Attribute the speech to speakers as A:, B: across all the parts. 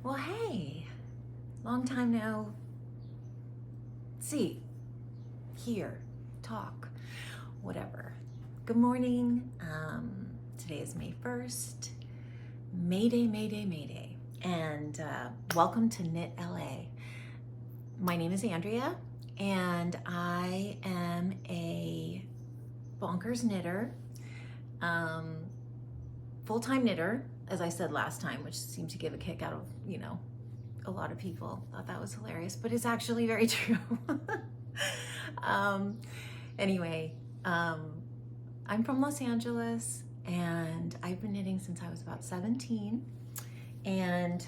A: Well, hey, long time no see, hear, talk, whatever. Good morning. Today is May 1st. Mayday, Mayday, Mayday. And welcome to Knit LA. My name is Andrea, and I am a bonkers knitter, full-time knitter, as I said last time, which seemed to give a kick out of, a lot of people thought that was hilarious, but it's actually very true. Anyway, I'm from Los Angeles, and I've been knitting since I was about 17, and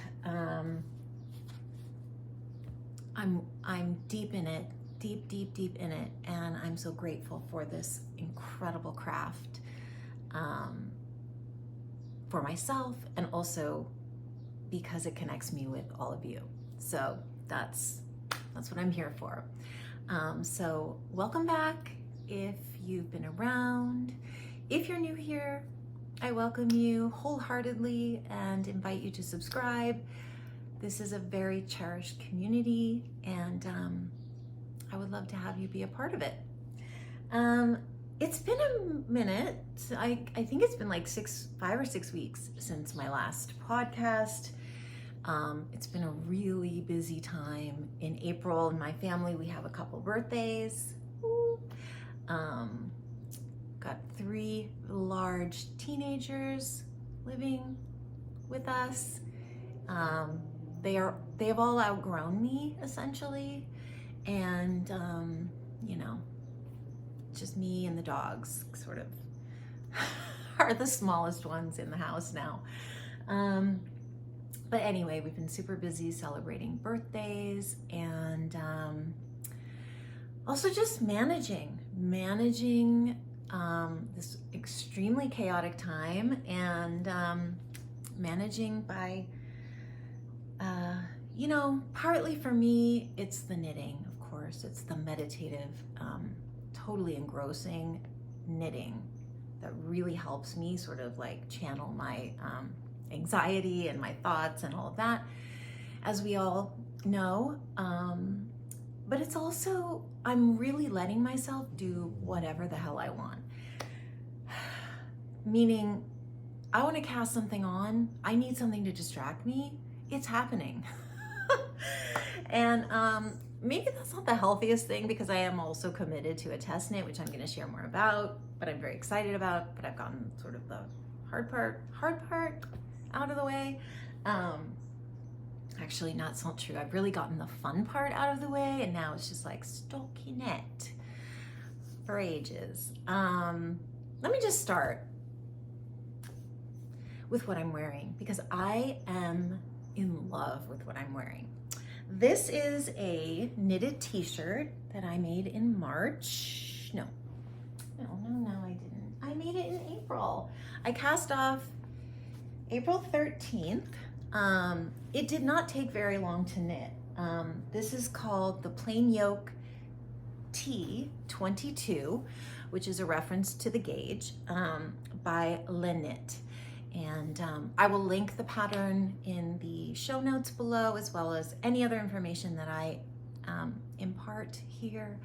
A: I'm deep in it, deep in it, and I'm so grateful for this incredible craft, for myself, and also because it connects me with all of you. So that's what I'm here for. So welcome back if you've been around. If you're new here, I welcome you wholeheartedly and invite you to subscribe. This is a very cherished community, and I would love to have you be a part of it. It's been a minute. I think it's been like 5 or 6 weeks since my last podcast. It's been a really busy time. In April, in my family, we have a couple birthdays. Got 3 large teenagers living with us. They have all outgrown me, essentially, and just me and the dogs sort of are the smallest ones in the house now. But anyway, we've been super busy celebrating birthdays, and also just managing this extremely chaotic time, and managing by, partly for me, it's the knitting, of course. It's the meditative, totally engrossing knitting that really helps me sort of like channel my anxiety and my thoughts and all of that, as we all know. But it's also, I'm really letting myself do whatever the hell I want. Meaning, I want to cast something on, I need something to distract me, it's happening. And maybe that's not the healthiest thing, because I am also committed to a test knit, which I'm going to share more about, but I'm very excited about, but I've gotten sort of the hard part out of the way. Actually, not so true. I've really gotten the fun part out of the way, and now it's just like stockinette for ages. Let me just start with what I'm wearing, because I am in love with what I'm wearing. This is a knitted t-shirt that I made in March. No, I didn't. I made it in April. I cast off April 13th. It did not take very long to knit. This is called the Plain Yolk Tee 22, which is a reference to the gauge, by LeKnit. And I will link the pattern in the show notes below, as well as any other information that I impart here.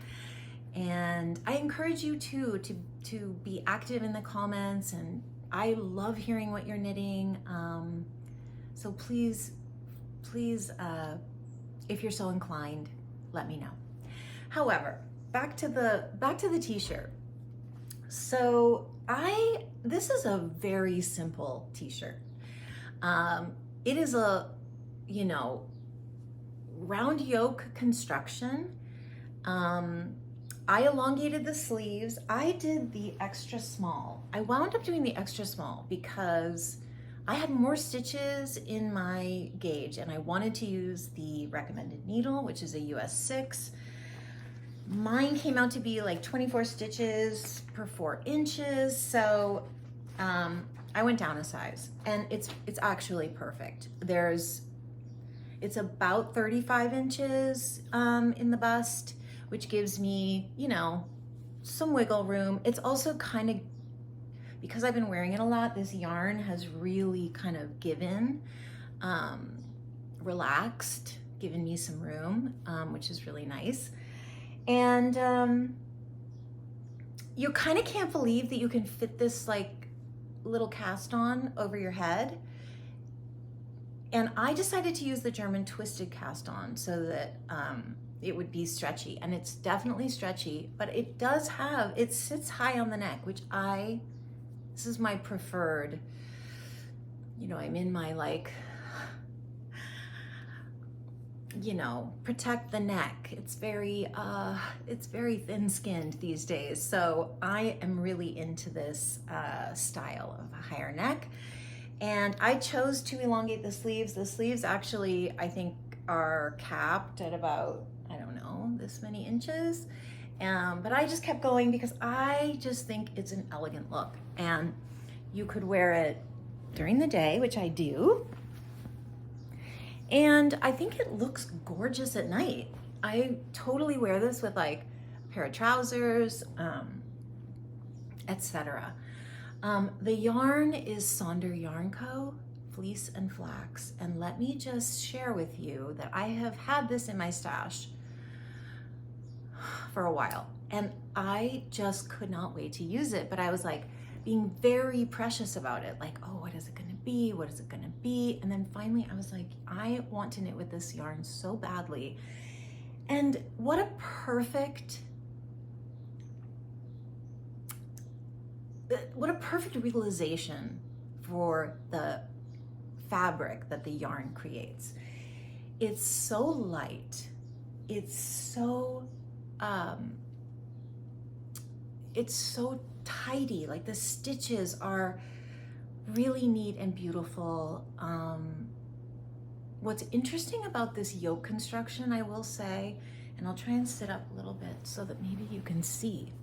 A: And I encourage you too to be active in the comments, and I love hearing what you're knitting. So please, if you're so inclined, let me know. However, back to the t-shirt. So this is a very simple t-shirt. It is a, round yoke construction. I elongated the sleeves. I did the extra small. I wound up doing the extra small because I had more stitches in my gauge, and I wanted to use the recommended needle, which is a US 6. Mine came out to be like 24 stitches per 4 inches. So I went down a size, and it's actually perfect. It's about 35 inches in the bust, which gives me, some wiggle room. It's also kind of, because I've been wearing it a lot, this yarn has really kind of given relaxed, giving me some room, which is really nice. And you kind of can't believe that you can fit this like little cast on over your head. And I decided to use the German twisted cast on so that it would be stretchy, and it's definitely stretchy, but it does have, it sits high on the neck, which this is my preferred, you know, I'm in my like, you know, protect the neck. It's very thin-skinned these days. So I am really into this style of a higher neck. And I chose to elongate the sleeves. The sleeves actually, I think, are capped at about, I don't know, this many inches. But I just kept going because I just think it's an elegant look. And you could wear it during the day, which I do. And I think it looks gorgeous at night. I totally wear this with like a pair of trousers, etc. The yarn is Sonder Yarn Co., Fleece and Flax. And let me just share with you that I have had this in my stash for a while. And I just could not wait to use it. But I was like being very precious about it. Like, oh, what is it gonna be? What is it gonna be? And then finally I was like, I want to knit with this yarn so badly. And what a perfect realization for the fabric that the yarn creates. It's so light. It's so tidy. Like the stitches are really neat and beautiful. What's interesting about this yoke construction, I will say, and I'll try and sit up a little bit so that maybe you can see,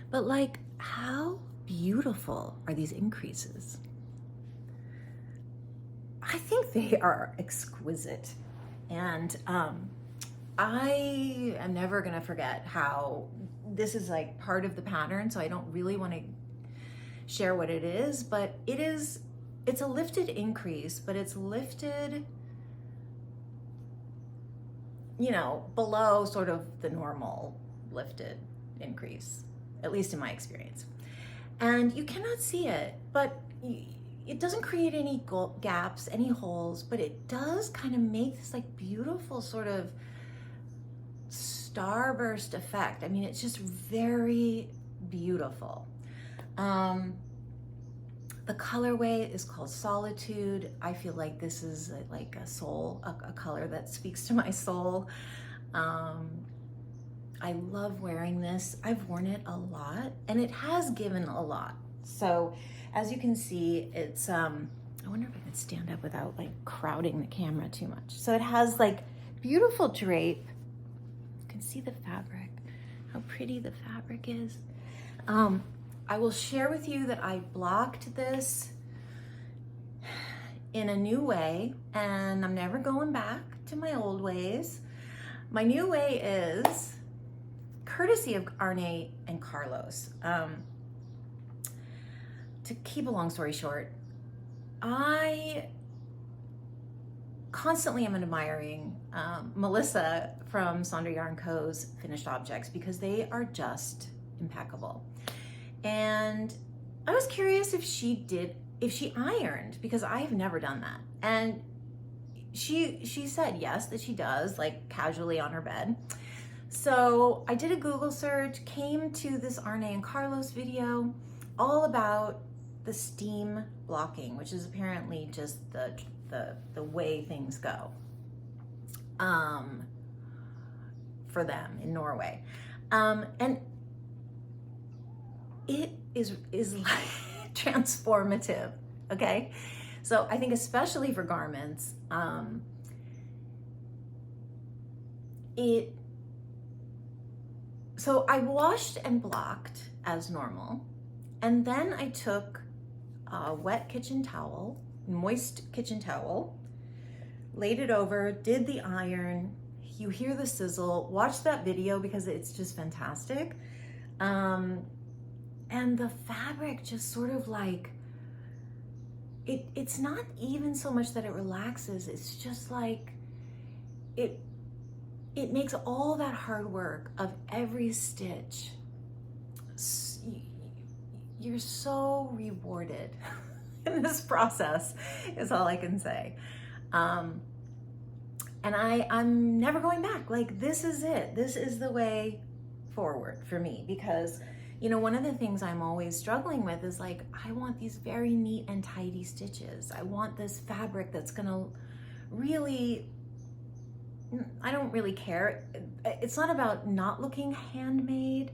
A: but like, how beautiful are these increases? I think they are exquisite. And I am never gonna forget how this is like part of the pattern, so I don't really want to share what it is, but it's a lifted increase, but it's lifted, you know, below sort of the normal lifted increase, at least in my experience. And you cannot see it, but it doesn't create any gaps, any holes, but it does kind of make this like beautiful sort of starburst effect. I mean, it's just very beautiful. The colorway is called Solitude. I feel like this is like a soul, a color that speaks to my soul. I love wearing this. I've worn it a lot and it has given a lot. So as you can see, it's, I wonder if I can stand up without like crowding the camera too much. So it has like beautiful drape. You can see the fabric, how pretty the fabric is. I will share with you that I blocked this in a new way, and I'm never going back to my old ways. My new way is courtesy of Arne and Carlos. To keep a long story short, I constantly am admiring Melissa from Sonder Yarn Co.'s Finished Objects because they are just impeccable. And I was curious if she ironed, because I've never done that. And she said yes, that she does, like casually on her bed. So I did a Google search, came to this Arne and Carlos video all about the steam blocking, which is apparently just the way things go for them in Norway. And it is like transformative, okay? So I think especially for garments, so I washed and blocked as normal, and then I took a wet kitchen towel, moist kitchen towel, laid it over, did the iron. You hear the sizzle. Watch that video because it's just fantastic. And the fabric just sort of like it's not even so much that it relaxes, it's just like, it makes all that hard work of every stitch, you're so rewarded in this process, is all I can say. And I'm never going back. Like, this is it. This is the way forward for me, because, you know, one of the things I'm always struggling with is like, I want these very neat and tidy stitches. I want this fabric that's gonna really, I don't really care. It's not about not looking handmade.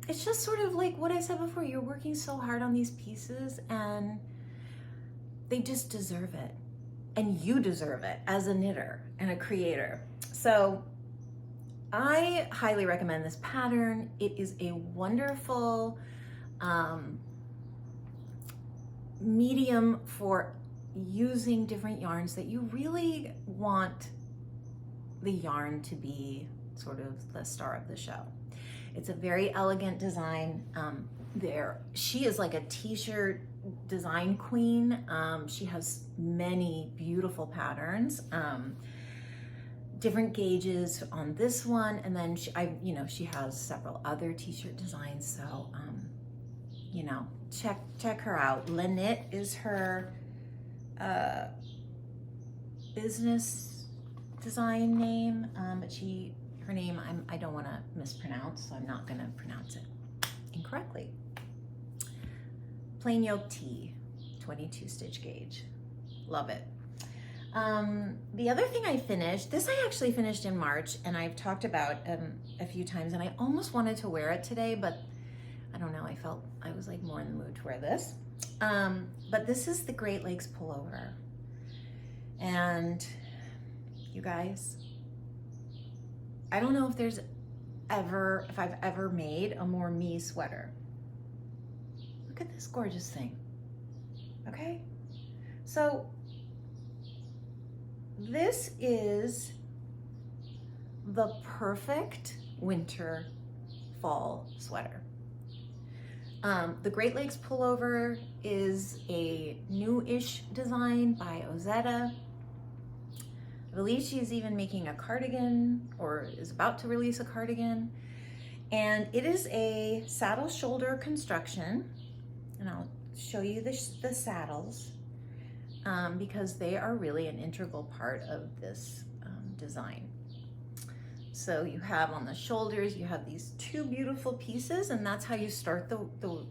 A: It's just sort of like what I said before, you're working so hard on these pieces and they just deserve it. And you deserve it as a knitter and a creator. So I highly recommend this pattern. It is a wonderful medium for using different yarns that you really want the yarn to be sort of the star of the show. It's a very elegant design. She is like a t-shirt design queen. She has many beautiful patterns, different gauges on this one, and then she has several other t-shirt designs. So you know, check her out. LeKnit is her business design name, but her name I don't want to mispronounce, so I'm not going to pronounce it incorrectly. Plain Yolk Tee, 22 stitch gauge. Love it. The other thing I finished, this I actually finished in March, and I've talked about a few times, and I almost wanted to wear it today, but I don't know, I felt I was like more in the mood to wear this. But this is the Great Lakes Pullover. And you guys, I don't know if I've ever made a more me sweater. Look at this gorgeous thing, okay? So this is the perfect winter fall sweater. The Great Lakes Pullover is a new-ish design by Ozetta. I believe she's even making a cardigan, or is about to release a cardigan. And it is a saddle shoulder construction. And I'll show you the saddles because they are really an integral part of this design. So you have on the shoulders, you have these two beautiful pieces, and that's how you start the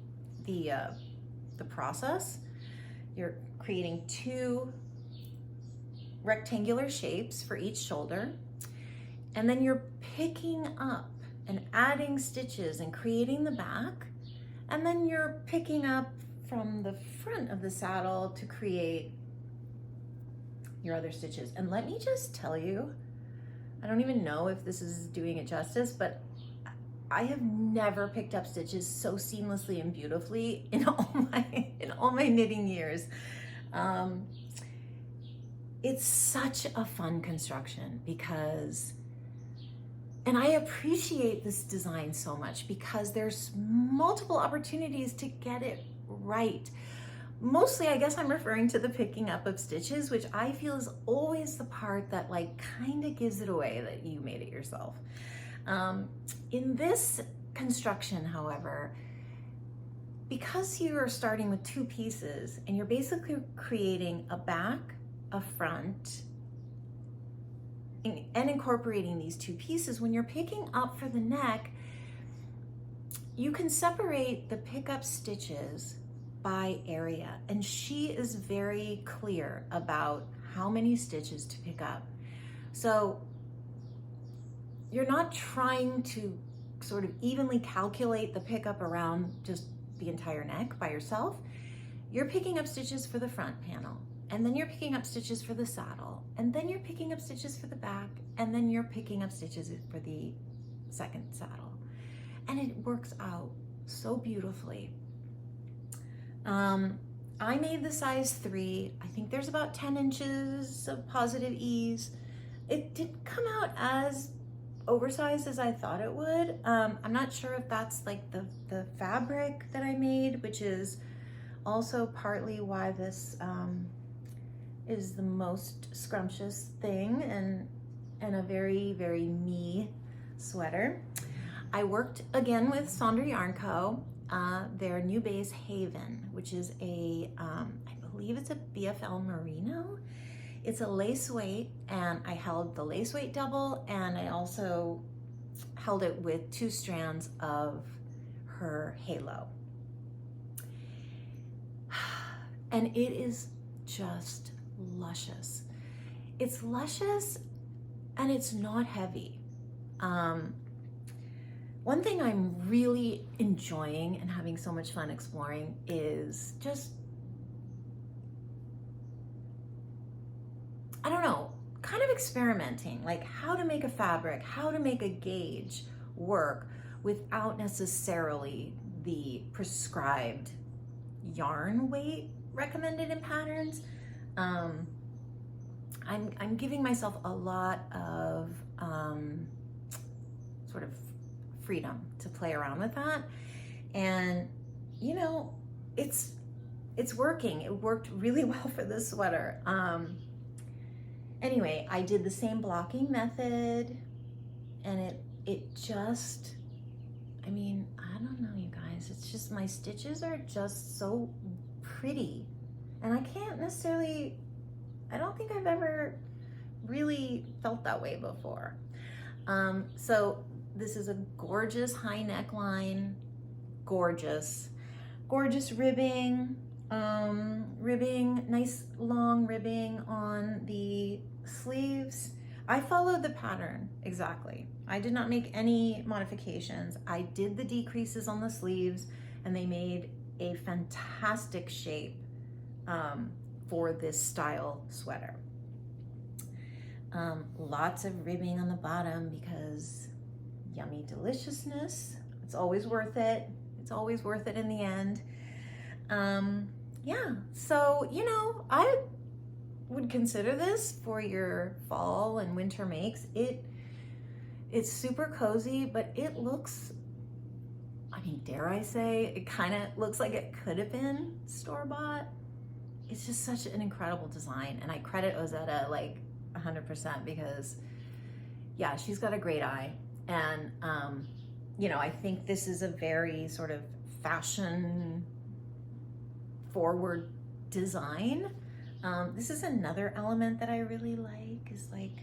A: process. You're creating two rectangular shapes for each shoulder, and then you're picking up and adding stitches and creating the back, and then you're picking up from the front of the saddle to create your other stitches. And let me just tell you, I don't even know if this is doing it justice, but I have never picked up stitches so seamlessly and beautifully in all my knitting years. It's such a fun construction because, and I appreciate this design so much because there's multiple opportunities to get it right. Mostly, I guess I'm referring to the picking up of stitches, which I feel is always the part that like kind of gives it away that you made it yourself. In this construction, however, because you are starting with two pieces and you're basically creating a back, a front, and incorporating these two pieces, when you're picking up for the neck, you can separate the pickup stitches by area, and she is very clear about how many stitches to pick up. So you're not trying to sort of evenly calculate the pickup around just the entire neck by yourself. You're picking up stitches for the front panel, and then you're picking up stitches for the saddle, and then you're picking up stitches for the back, and then you're picking up stitches for the second saddle. And it works out so beautifully. I made the size 3. I think there's about 10 inches of positive ease. It didn't come out as oversized as I thought it would. I'm not sure if that's like the fabric that I made, which is also partly why this is the most scrumptious thing and a very, very me sweater. I worked again with Sonder Yarn Co. Their new base Haven, which is a, I believe it's a BFL Merino. It's a lace weight, and I held the lace weight double, and I also held it with 2 strands of her halo. And it is just luscious. It's luscious and it's not heavy. One thing I'm really enjoying and having so much fun exploring is just, I don't know, kind of experimenting, like how to make a fabric, how to make a gauge work without necessarily the prescribed yarn weight recommended in patterns. I'm giving myself a lot of sort of freedom to play around with that, and you know, it's working. It worked really well for this sweater. Anyway, I did the same blocking method, and it just, I mean, I don't know, you guys, it's just, my stitches are just so pretty, and I can't necessarily, I don't think I've ever really felt that way before. So this is a gorgeous high neckline, gorgeous ribbing, nice long ribbing on the sleeves. I followed the pattern exactly. I did not make any modifications. I did the decreases on the sleeves, and they made a fantastic shape for this style sweater. Lots of ribbing on the bottom because yummy deliciousness. It's always worth it. It's always worth it in the end. Yeah, so, you know, I would consider this for your fall and winter makes. It's super cozy, but it looks, I mean, dare I say, it kind of looks like it could have been store-bought. It's just such an incredible design, and I credit Ozetta like 100% because, yeah, she's got a great eye. And, you know, I think this is a very sort of fashion forward design. This is another element that I really like, is like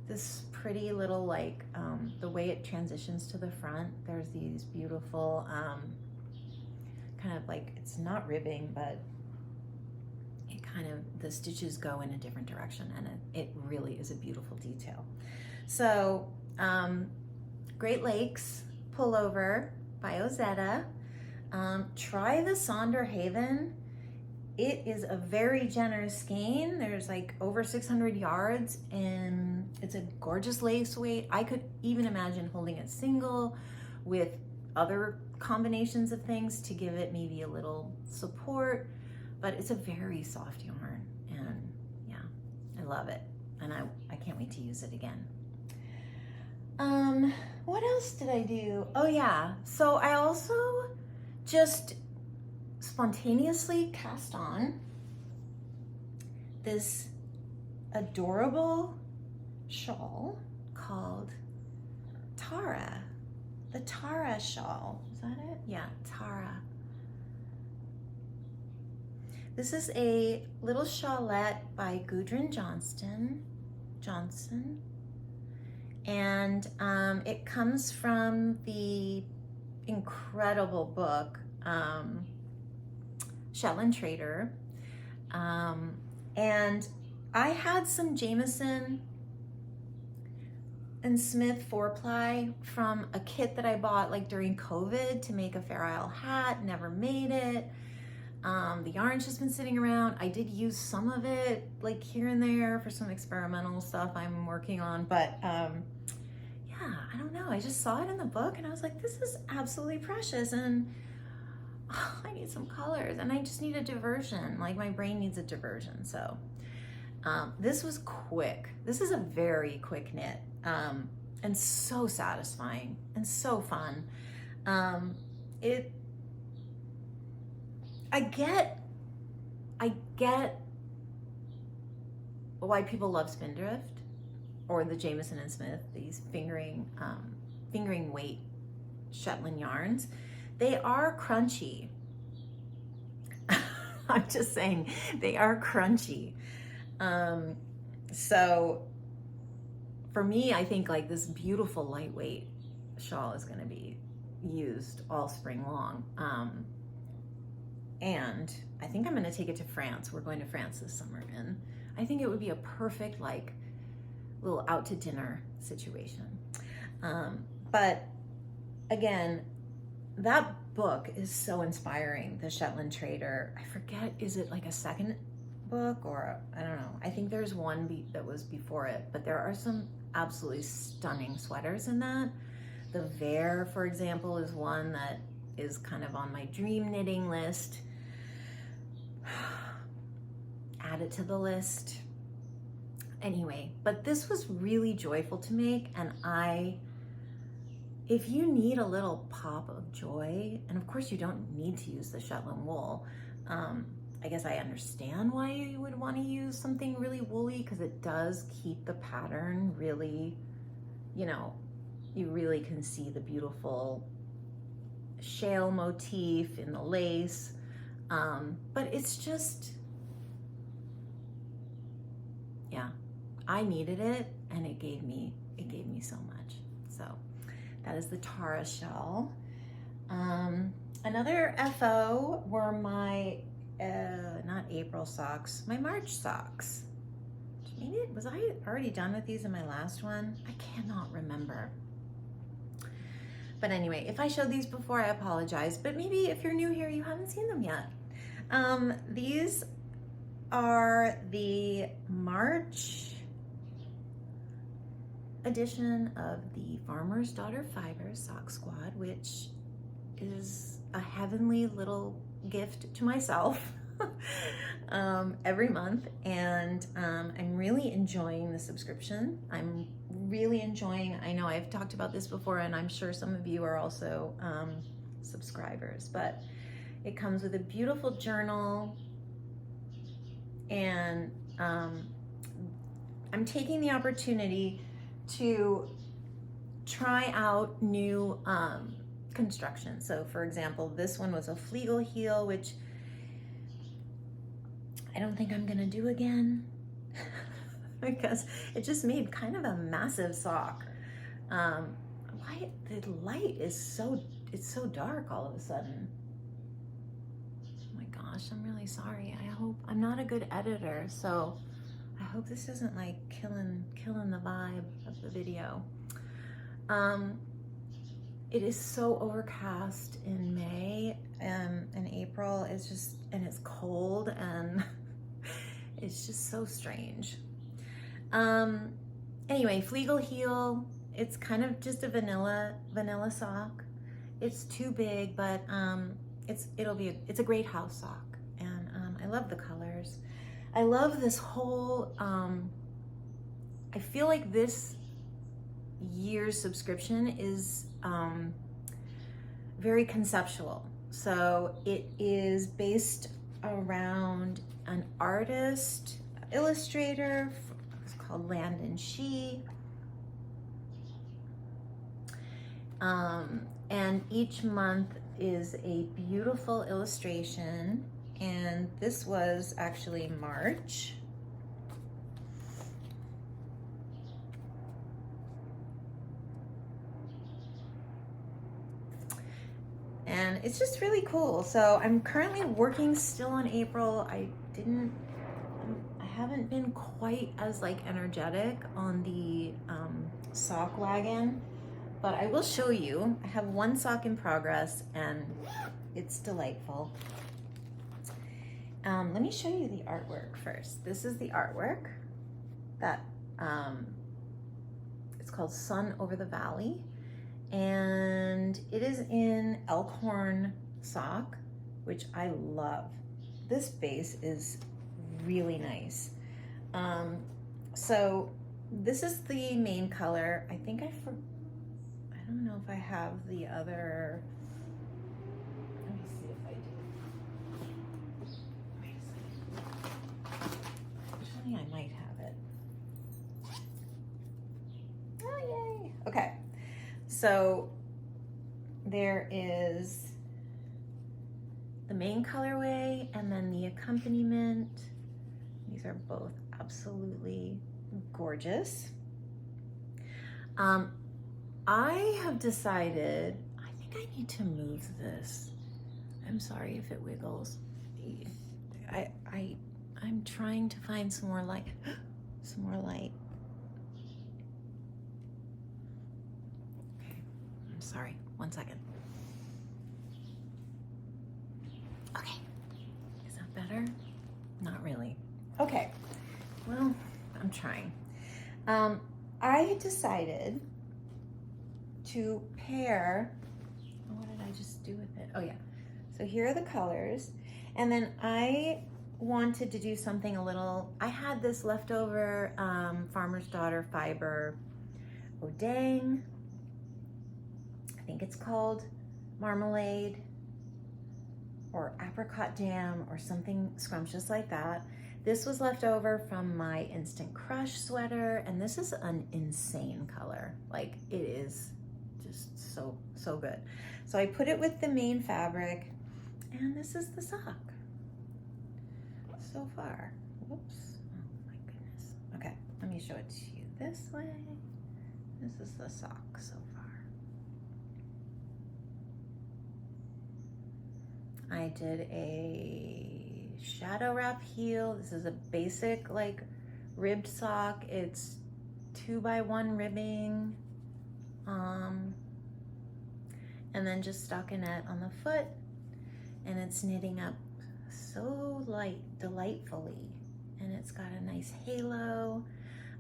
A: this pretty little, like, the way it transitions to the front. There's these beautiful, kind of like, it's not ribbing, but it kind of, the stitches go in a different direction, and it really is a beautiful detail. So, Great Lakes Pullover by Ozetta. Try the Sonder Haven. It is a very generous skein. There's like over 600 yards, and it's a gorgeous lace weight. I could even imagine holding it single with other combinations of things to give it maybe a little support, but it's a very soft yarn, and yeah, I love it, and I can't wait to use it again. What else did I do? Oh yeah, so I also just spontaneously cast on this adorable shawl called Tarra. The Tarra shawl. Is that it? Yeah, Tarra. This is a little shawlette by Gudrun Johnston. And it comes from the incredible book Shell and Trader, and I had some Jamieson and Smith 4-ply from a kit that I bought like during COVID to make a Fair Isle hat. Never made it. The yarn's just been sitting around. I did use some of it like here and there for some experimental stuff I'm working on, but yeah, I don't know, I just saw it in the book and I was like, this is absolutely precious, and I need some colors, and I just need a diversion. Like, my brain needs a diversion. So this was quick. This is a very quick knit, and so satisfying and so fun. I I get why people love Spindrift or the Jamieson and Smith, these fingering weight Shetland yarns. They are crunchy. I'm just saying, they are crunchy. So for me, I think like this beautiful lightweight shawl is going to be used all spring long. And I think I'm going to take it to France. We're going to France this summer, and I think it would be a perfect like little out to dinner situation. But again, that book is so inspiring, The Shetland Trader. I forget, is it like a second book or I don't know. I think there's one that was before it, but there are some absolutely stunning sweaters in that. The Vare, for example, is one that is kind of on my dream knitting list. Add it to the list. Anyway, but this was really joyful to make, and if you need a little pop of joy, and of course you don't need to use the Shetland wool, I guess I understand why you would want to use something really woolly, because it does keep the pattern really, you know, you really can see the beautiful shale motif in the lace. But it's just, yeah, I needed it, and it gave me so much. So that is the Tarra shawl. Another FO were my not April socks, my March socks. Maybe was I already done with these in my last one? I cannot remember. But anyway, if I showed these before, I apologize. But maybe if you're new here, you haven't seen them yet. These are the March edition of the Farmer's Daughter Fibers Sock Squad, which is a heavenly little gift to myself every month. And I'm really enjoying the subscription. I'm really enjoying, I know I've talked about this before, and I'm sure some of you are also subscribers, but it comes with a beautiful journal, and I'm taking the opportunity to try out new construction. So for example, this one was a Fleagle heel, which I don't think I'm gonna do again because it just made kind of a massive sock. Why the light is it's so dark all of a sudden. Oh my gosh, I'm really sorry. I hope I'm not a good editor, so I hope this isn't like killing the vibe of the video. It is so overcast in May and April. It's just, and it's cold, and it's just so strange. Anyway, Fleagle heel. It's kind of just a vanilla sock. It's too big, but it's a great house sock, and I love the colors. I love this whole. I feel like this year's subscription is very conceptual. So it is based around an artist, illustrator. It's called Landon Shee. And each month is a beautiful illustration. And this was actually March. And it's just really cool. So I'm currently working still on April. I haven't been quite as like energetic on the sock wagon, but I will show you. I have one sock in progress, and it's delightful. Let me show you the artwork first. This is the artwork that it's called Sun Over the Valley, and it is in Elkhorn sock, which I love. This base is really nice. So this is the main color. I think I don't know if I have the other. Let me see if I do. So there is the main colorway and then the accompaniment. These are both absolutely gorgeous. I have decided, I think I need to move this. I'm sorry if it wiggles. I'm trying to find some more light. Some more light. Okay, I'm sorry, 1 second. Okay, is that better? Not really. Okay, well, I'm trying. I decided to pair, what did I just do with it? Oh yeah, so here are the colors. And then I wanted to do something a little, I had this leftover Farmer's Daughter fiber Odang, I think it's called marmalade or apricot jam or something scrumptious like that. This was left over from my Instant Crush sweater, and this is an insane color. Like, it is just so good. So I put it with the main fabric, and this is the sock so far. Whoops, oh my goodness. Okay, let me show it to you this way. This is the sock so far. I did a shadow wrap heel. This is a basic like ribbed sock. It's 2x1 ribbing. And then just stockinette on the foot, and it's knitting up so delightfully, and it's got a nice halo.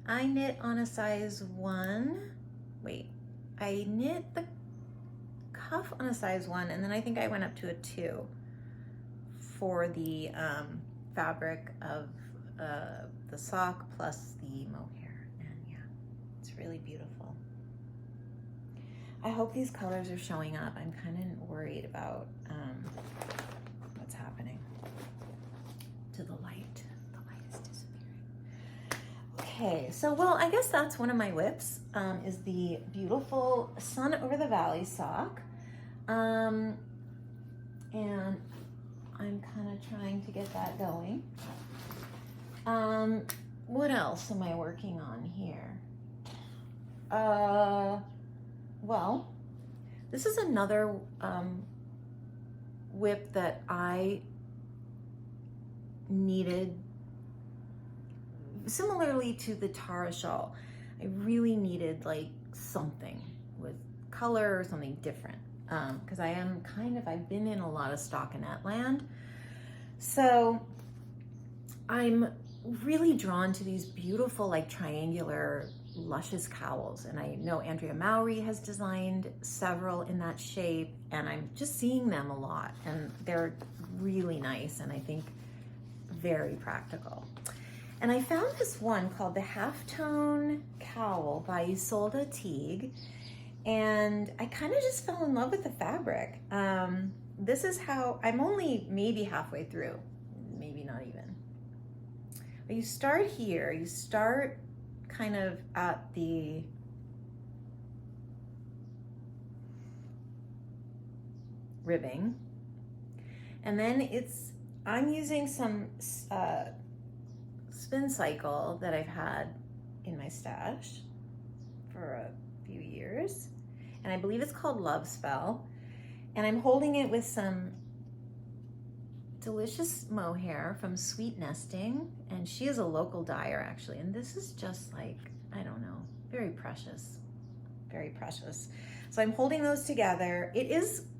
A: I knit on a size 1. Wait, I knit the cuff on a size 1, and then I think I went up to a 2 for the fabric of the sock plus the mohair, and yeah, it's really beautiful. I hope these colors are showing up. I'm kind of worried about what's happening to the light. The light is disappearing. Okay, so well, I guess that's one of my whips, is the beautiful Sun Over the Valley sock. And I'm kind of trying to get that going. What else am I working on here? Well, this is another whip that I needed, similarly to the Tarra shawl. I really needed like something with color or something different, because I've been in a lot of stockinette land. So I'm really drawn to these beautiful like triangular luscious cowls, and I know Andrea Mowry has designed several in that shape, and I'm just seeing them a lot, and they're really nice and I think very practical. And I found this one called the Halftone Cowl by Ysolda Teague, and I kind of just fell in love with the fabric. This is how, I'm only maybe halfway through, maybe not even. But you start here, you start kind of at the ribbing, and then I'm using some Spincycle that I've had in my stash for a few years, and I believe it's called Love Spell, and I'm holding it with some delicious mohair from Sweet Nesting, and she is a local dyer actually, and this is just like, I don't know, very precious, very precious. So I'm holding those together.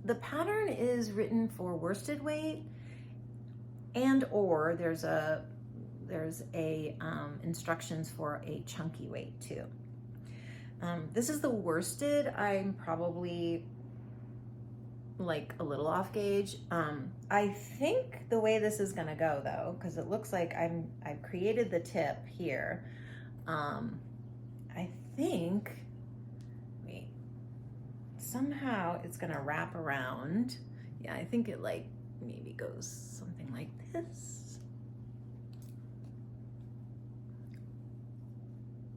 A: The pattern is written for worsted weight, and or there's instructions for a chunky weight too. This is the worsted. I'm probably like a little off gauge. I think the way this is gonna go though, because it looks like I've created the tip here. I think, wait, somehow it's gonna wrap around. Yeah, I think it like maybe goes something like this.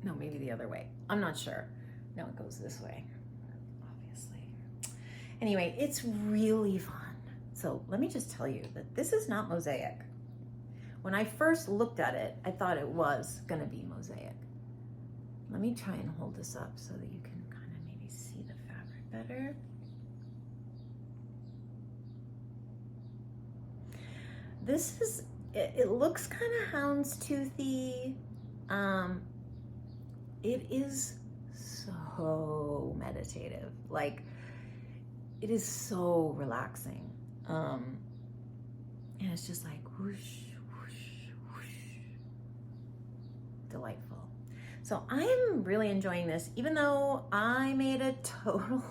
A: No, maybe the other way. I'm not sure. No, it goes this way, Anyway, it's really fun. So let me just tell you that this is not mosaic. When I first looked at it, I thought it was gonna be mosaic. Let me try and hold this up so that you can kind of maybe see the fabric better. This is, it looks kind of houndstoothy. It is so meditative. Like, it is so relaxing. And it's just like whoosh, whoosh, whoosh. Delightful. So I am really enjoying this, even though I made a total,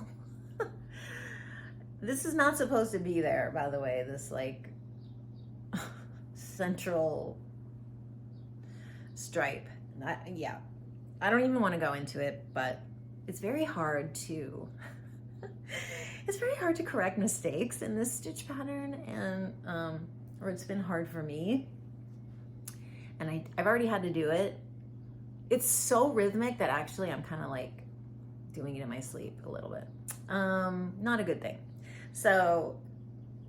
A: this is not supposed to be there, by the way, this like central stripe. Yeah, I don't even want to go into it, but it's very hard to, it's very hard to correct mistakes in this stitch pattern, and, or it's been hard for me, and I've already had to do it. It's so rhythmic that actually I'm kind of like doing it in my sleep a little bit. Not a good thing. So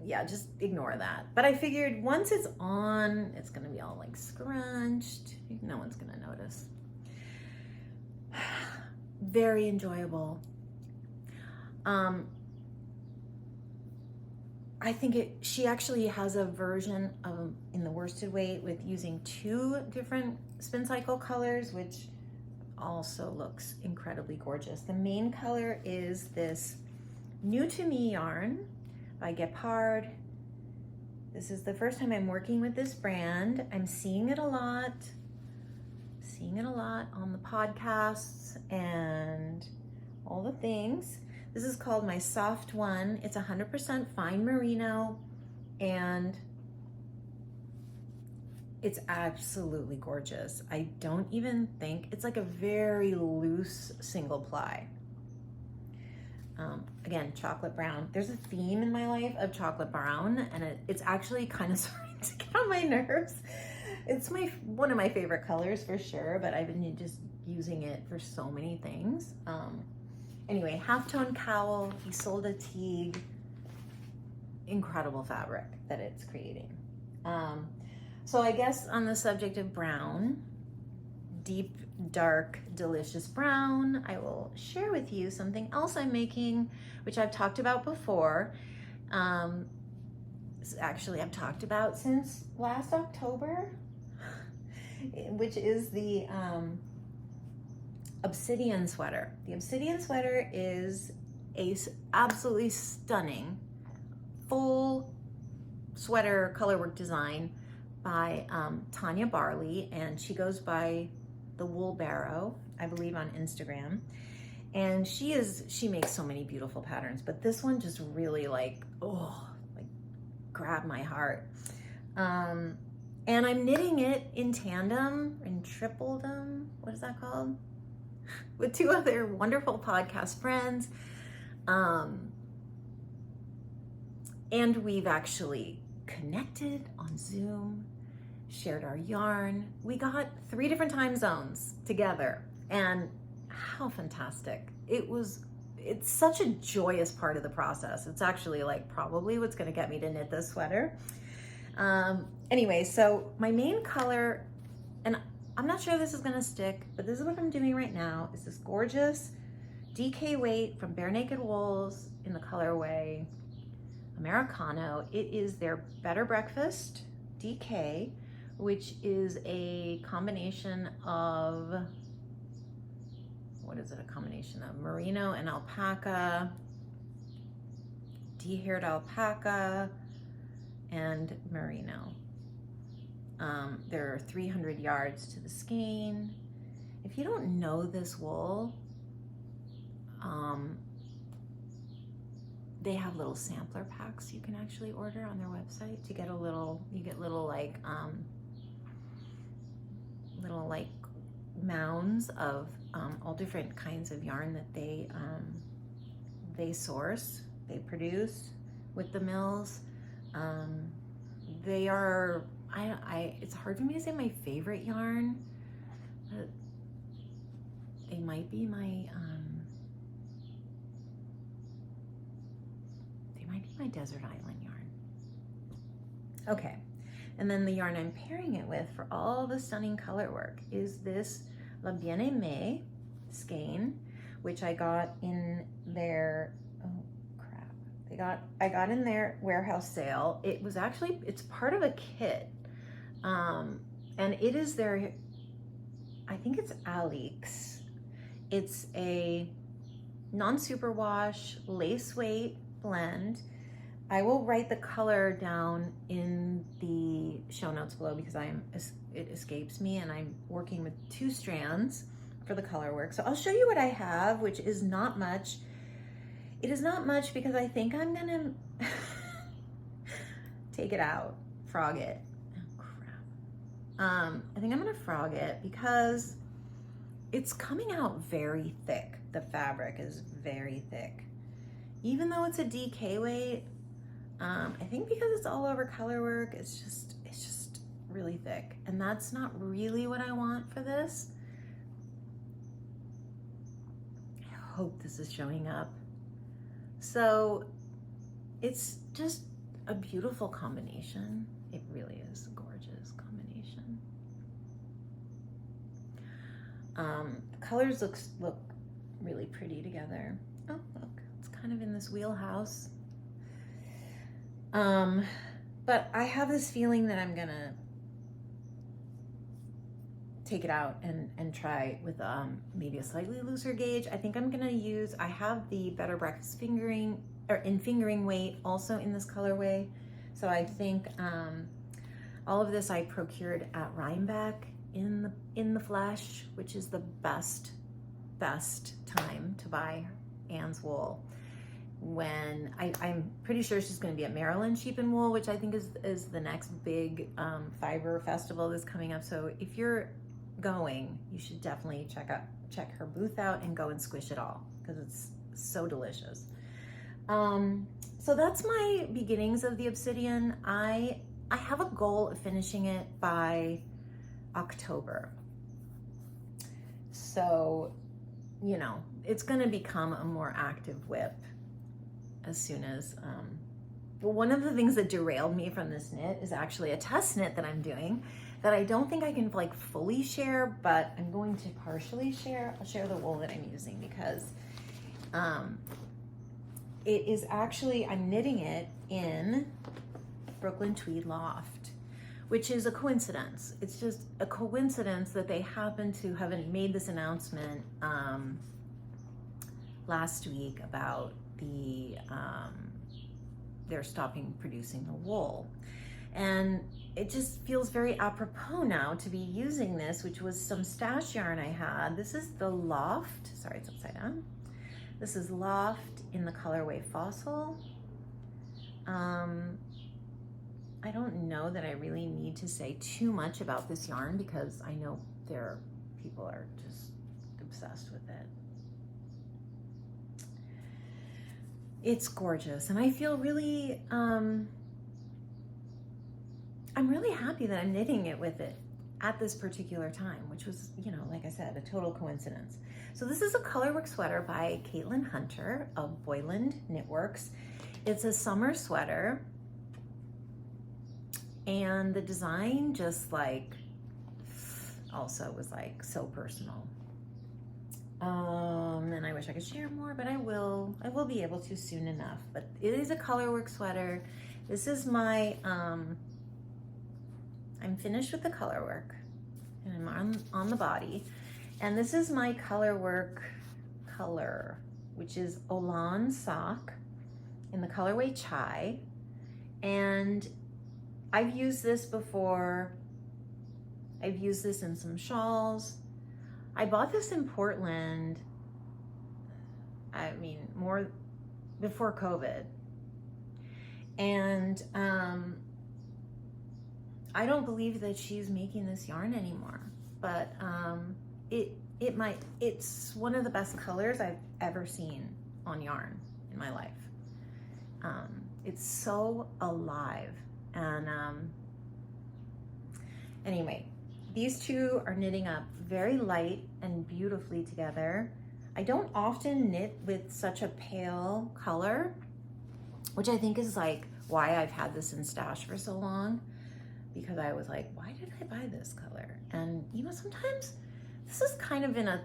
A: yeah, just ignore that. But I figured once it's on, it's gonna be all like scrunched. No one's gonna notice. Very enjoyable. I think she actually has a version of in the worsted weight with using 2 different Spincycle colors, which also looks incredibly gorgeous. The main color is this New to Me yarn by Gepard. This is the first time I'm working with this brand. I'm seeing it a lot on the podcasts and all the things. This is called my soft one. It's 100% fine merino, and it's absolutely gorgeous. I don't even think, it's like a very loose single ply. Again, chocolate brown. There's a theme in my life of chocolate brown, and it's actually kind of starting to get on my nerves. It's one of my favorite colors for sure, but I've been just using it for so many things. Anyway, Halftone Cowl, Ysolda Teague, incredible fabric that it's creating. So I guess on the subject of brown, deep, dark, delicious brown, I will share with you something else I'm making, which I've talked about before. Actually, I've talked about since last October, which is the Obsidian sweater. The Obsidian sweater is a absolutely stunning full sweater colorwork design by Tania Barley, and she goes by the Wool Barrow, I believe, on Instagram. And she makes so many beautiful patterns, but this one just really like grabbed my heart. And I'm knitting it in tandem, in tripledom, what is that called? With 2 other wonderful podcast friends. And we've actually connected on Zoom, shared our yarn. We got 3 different time zones together, and how fantastic. It's such a joyous part of the process. It's actually like probably what's gonna get me to knit this sweater. Anyway, so my main color, and I'm not sure if this is gonna stick, but this is what I'm doing right now, is this gorgeous DK weight from Bare Naked Wools in the colorway Americano. It is their Better Breakfast DK, which is a combination of, what is it, a combination of merino and alpaca, de-haired alpaca, and merino. There are 300 yards to the skein. If you don't know this wool, they have little sampler packs you can actually order on their website to get you get little mounds of all different kinds of yarn that they source, they produce with the mills. They are, it's hard for me to say my favorite yarn, but they might be my It might be my Desert Island yarn. Okay, and then the yarn I'm pairing it with for all the stunning color work is this Bienne Aimee skein, which I got in their, oh crap, I got in their warehouse sale. It was actually, it's part of a kit, and it is their, I think it's Alix. It's a non-superwash lace weight blend. I will write the color down in the show notes below because it escapes me, and I'm working with 2 strands for the color work. So I'll show you what I have, which is not much. It is not much because I think I'm gonna take it out, frog it. Oh crap. I think I'm gonna frog it because it's coming out very thick. The fabric is very thick. Even though it's a DK weight, I think because it's all over color work, it's just really thick. And that's not really what I want for this. I hope this is showing up. So it's just a beautiful combination. It really is a gorgeous combination. The colors look really pretty together. Oh, look, it's kind of in this wheelhouse. But I have this feeling that I'm gonna take it out and try with maybe a slightly looser gauge. I think I'm gonna use, I have the Better Breakfast fingering, or in fingering weight also in this colorway. So I think all of this I procured at Rhinebeck in the flesh, which is the best time to buy Anne's wool. When I'm pretty sure she's going to be at Maryland Sheep and Wool, which I think is the next big fiber festival that's coming up. So if you're going, you should definitely check her booth out and go and squish it all because it's so delicious. So that's my beginnings of the Obsidian. I have a goal of finishing it by October. So, you know, it's going to become a more active whip as soon as, well, one of the things that derailed me from this knit is actually a test knit that I'm doing that I don't think I can like fully share, but I'm going to partially share. I'll share the wool that I'm using because it is actually, I'm knitting it in Brooklyn Tweed Loft, which is a coincidence. It's just a coincidence that they happen to have made this announcement last week about they're stopping producing the wool. And it just feels very apropos now to be using this, which was some stash yarn I had. This is the Loft, sorry, it's upside down. This is Loft in the colorway Fossil. I don't know that I really need to say too much about this yarn because I know people are just obsessed with it. It's gorgeous, and I feel really, I'm really happy that I'm knitting it with it at this particular time, which was, you know, like I said, a total coincidence. So this is a colorwork sweater by Caitlin Hunter of Boyland Knitworks. It's a summer sweater, and the design just like also was like so personal. And I wish I could share more, but I will be able to soon enough. But it is a colorwork sweater. This is my, I'm finished with the colorwork and I'm on the body. And this is my colorwork color, which is Olan Sock in the colorway Chai. And I've used this before. I've used this in some shawls. I bought this in Portland, I mean, more before COVID. And I don't believe that she's making this yarn anymore, but it's one of the best colors I've ever seen on yarn in my life. It's so alive. And anyway, these two are knitting up very light and beautifully together. I don't often knit with such a pale color, which I think is like why I've had this in stash for so long, because I was like, why did I buy this color? And you know, sometimes this is kind of in a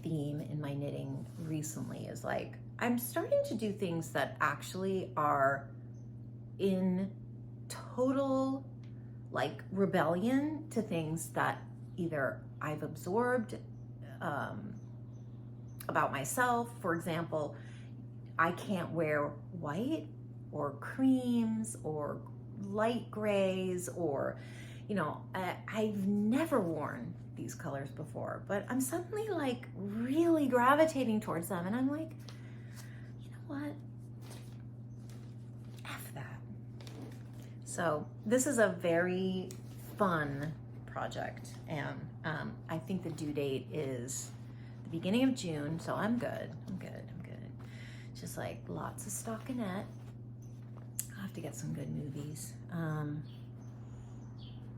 A: theme in my knitting recently, is like, I'm starting to do things that actually are in total like rebellion to things that either I've absorbed about myself. For example, I can't wear white or creams or light grays, or, you know, I've never worn these colors before, but I'm suddenly like really gravitating towards them. And I'm like, you know what? F that. So this is a very fun project. And I think the due date is the beginning of June. So I'm good. Just like lots of stockinette. I'll have to get some good movies.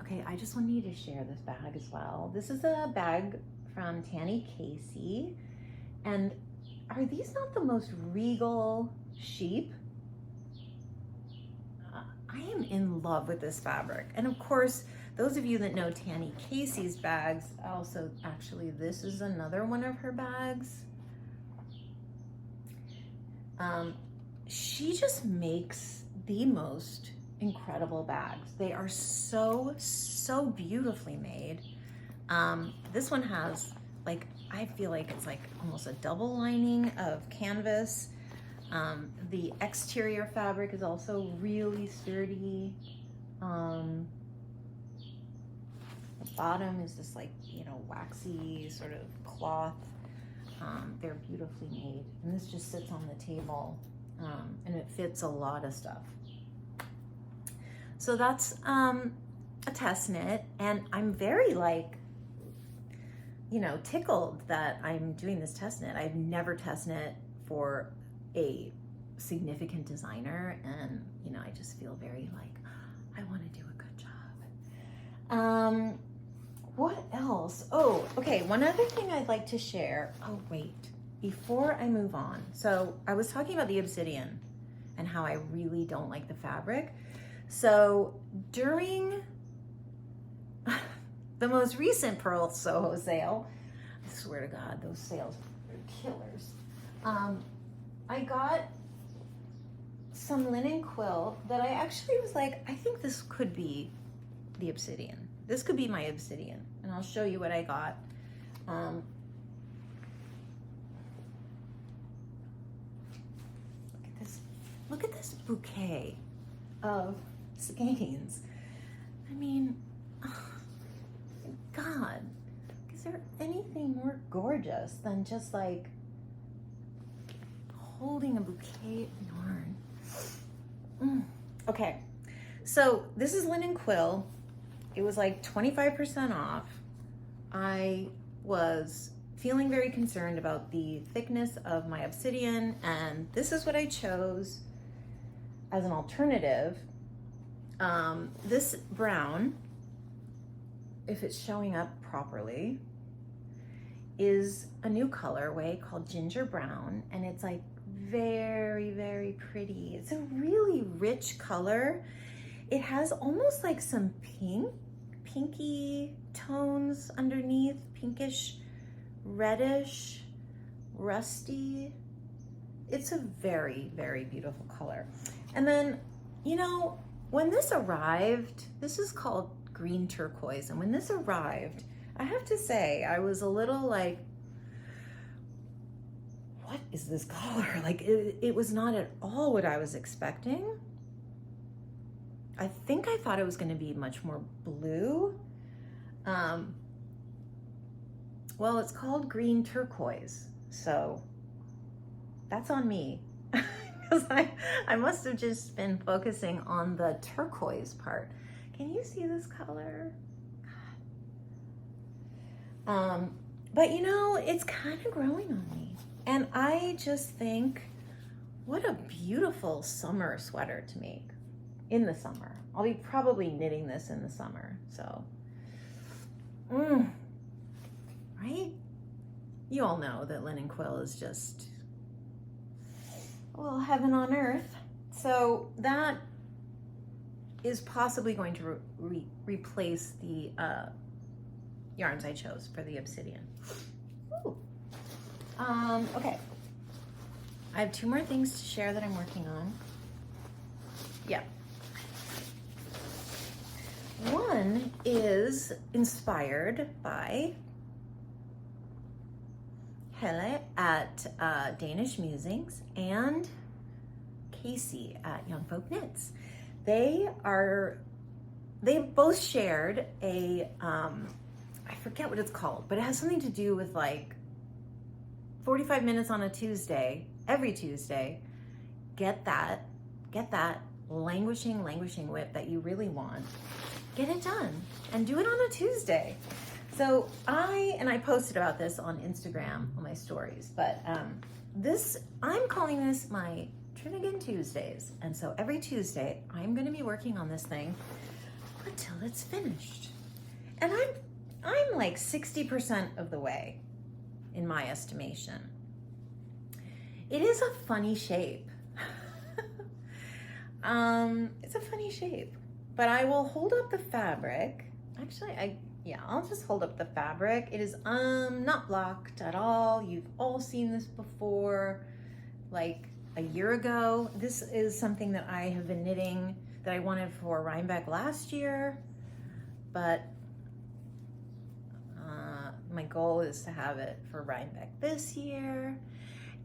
A: Okay, I just wanted to share this bag as well. This is a bag from Tania Casey. And are these not the most regal sheep? I am in love with this fabric. And of course, those of you that know Tania Casey's bags, also, actually, this is another one of her bags. She just makes the most incredible bags. They are so beautifully made. This one has, like, I feel like it's like almost a double lining of canvas. The exterior fabric is also really sturdy. The bottom is this, like, you know, waxy sort of cloth. They're beautifully made. And this just sits on the table, and it fits a lot of stuff. So that's a test knit, and I'm very, like, you know, tickled that I'm doing this test knit. I've never test knit for a significant designer, and, you know, I just feel very like, I want to do a good job. What else? Oh, okay, one other thing I'd like to share. Oh, wait, before I move on. So I was talking about the Obsidian and how I really don't like the fabric. So during the most recent Purl Soho sale, I swear to God, those sales are killers. I got some linen quill that I actually was like, I think this could be the Obsidian. This could be my Obsidian, and I'll show you what I got. Look at this bouquet of skeins. I mean, oh, God, is there anything more gorgeous than just like holding a bouquet of yarn? Okay, so this is linen quill. It was like 25% off. I was feeling very concerned about the thickness of my Obsidian, and this is what I chose as an alternative. This brown, if it's showing up properly, is a new colorway called Ginger Brown, and it's like very pretty. It's a really rich color. It has almost like some pinky tones underneath, pinkish, reddish, rusty. It's a very beautiful color. And then, you know, when this arrived, this is called green turquoise, and when this arrived, I have to say, I was a little like, what is this color? Like, it was not at all what I was expecting. I think I thought it was going to be much more blue. Well, it's called green turquoise, so that's on me. Because I must have just been focusing on the turquoise part. Can you see this color? God. But you know, it's kind of growing on me. And I just think, what a beautiful summer sweater to make in the summer. I'll be probably knitting this in the summer, so. Right? You all know that linen quill is just, well, heaven on earth. So that is possibly going to replace the yarns I chose for the Obsidian. Ooh. Okay. I have 2 more things to share that I'm working on. Yeah. One is inspired by Helle at Danish Musings and Casey at Young Folk Knits. They both shared a, I forget what it's called, but it has something to do with like 45 minutes on a Tuesday, every Tuesday. Get that languishing whip that you really want. Get it done and do it on a Tuesday. So I posted about this on Instagram on my stories, but I'm calling this my Trinigan Tuesdays. And so every Tuesday I'm going to be working on this thing until it's finished. And I'm like 60% of the way in my estimation. It is a funny shape. It's a funny shape, but I will hold up the fabric. Actually, I'll just hold up the fabric. It is not blocked at all. You've all seen this before, like a year ago. This is something that I have been knitting that I wanted for Rhinebeck last year, but my goal is to have it for Rhinebeck this year.